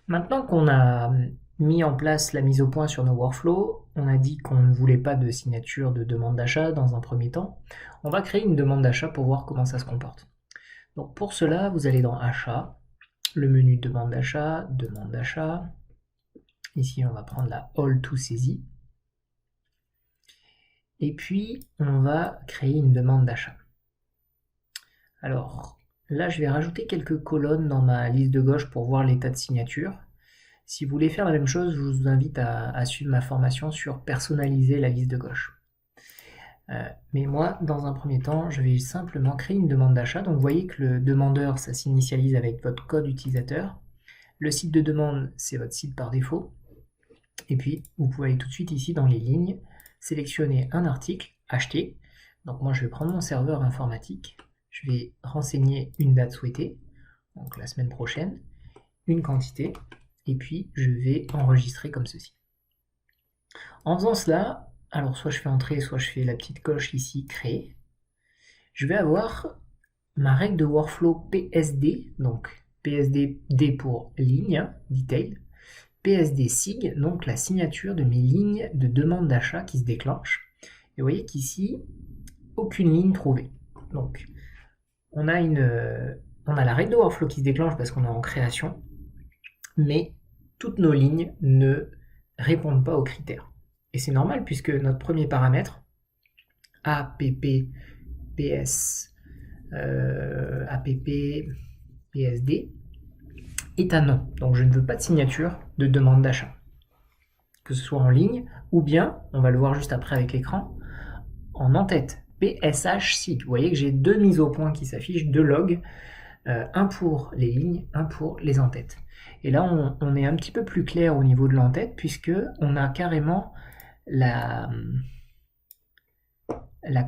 Maintenant qu'on a mis en place la mise au point sur nos workflows, on a dit qu'on ne voulait pas de signature de demande d'achat dans un premier temps. On va créer une demande d'achat pour voir comment ça se comporte. Donc pour cela, vous allez dans Achat, le menu demande d'achat, demande d'achat. Ici, on va prendre la All to saisie. Et puis, on va créer une demande d'achat. Alors, là, je vais rajouter quelques colonnes dans ma liste de gauche pour voir l'état de signature. Si vous voulez faire la même chose, je vous invite à suivre ma formation sur personnaliser la liste de gauche. Mais moi, dans un premier temps, je vais simplement créer une demande d'achat. Donc vous voyez que le demandeur, ça s'initialise avec votre code utilisateur. Le site de demande, c'est votre site par défaut. Et puis, vous pouvez aller tout de suite ici dans les lignes, sélectionner un article, acheter. Donc moi, je vais prendre mon serveur informatique. Je vais renseigner une date souhaitée, donc la semaine prochaine, une quantité, et puis je vais enregistrer comme ceci. En faisant cela, alors soit je fais entrer, soit je fais la petite coche ici, créer. Je vais avoir ma règle de workflow PSD, donc PSD D pour ligne, detail, PSD SIG, donc la signature de mes lignes de demande d'achat qui se déclenchent. Et vous voyez qu'ici, aucune ligne trouvée. Donc, on a la règle de workflow qui se déclenche parce qu'on est en création, mais toutes nos lignes ne répondent pas aux critères. Et c'est normal puisque notre premier paramètre, APP, PS, APP, PSD, est un non. Donc je ne veux pas de signature de demande d'achat. Que ce soit en ligne, ou bien, on va le voir juste après avec l'écran, en en-tête, PSH SIG. Vous voyez que j'ai deux mises au point qui s'affichent, deux logs, un pour les lignes, un pour les en-têtes. Et là, on est un petit peu plus clair au niveau de l'en-tête, puisque on a carrément la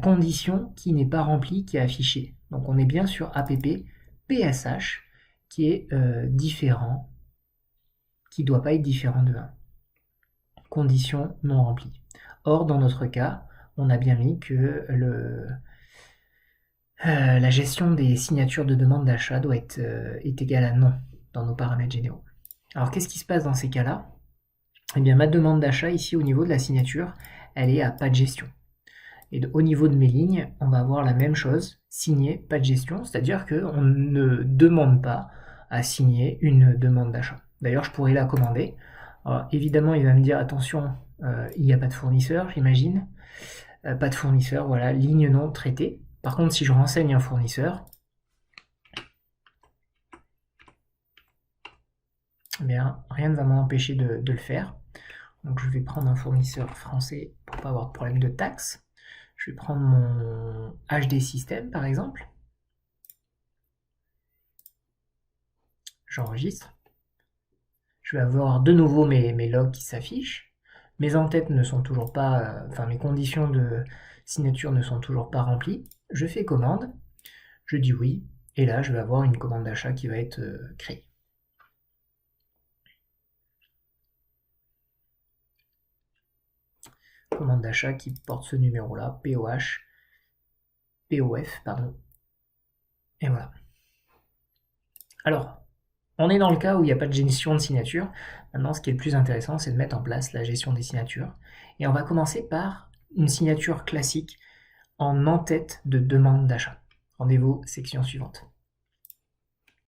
condition qui n'est pas remplie qui est affichée. Donc on est bien sur APP PSH qui est différent, qui ne doit pas être différent de 1. Condition non remplie. Or, dans notre cas, on a bien mis que la gestion des signatures de demande d'achat doit être est égale à non dans nos paramètres généraux. Alors qu'est-ce qui se passe dans ces cas-là? Eh bien ma demande d'achat ici au niveau de la signature, elle est à pas de gestion. Et au niveau de mes lignes, on va avoir la même chose, signer, pas de gestion, c'est-à-dire qu'on ne demande pas à signer une demande d'achat. D'ailleurs, je pourrais la commander. Alors, évidemment, il va me dire, attention, il n'y a pas de fournisseur, j'imagine. Pas de fournisseur, voilà, ligne non traitée. Par contre, si je renseigne un fournisseur, eh bien, rien ne va m'empêcher de le faire. Donc je vais prendre un fournisseur français pour ne pas avoir de problème de taxes. Je vais prendre mon HD System par exemple. J'enregistre. Je vais avoir de nouveau mes logs qui s'affichent. Mes en-têtes ne sont toujours pas, enfin mes conditions de signature ne sont toujours pas remplies. Je fais commande, je dis oui, et là je vais avoir une commande d'achat qui va être créée. Commande d'achat qui porte ce numéro-là, POF, pardon. Et voilà. Alors, on est dans le cas où il n'y a pas de gestion de signature. Maintenant, ce qui est le plus intéressant, c'est de mettre en place la gestion des signatures. Et on va commencer par une signature classique en en-tête de demande d'achat. Rendez-vous section suivante.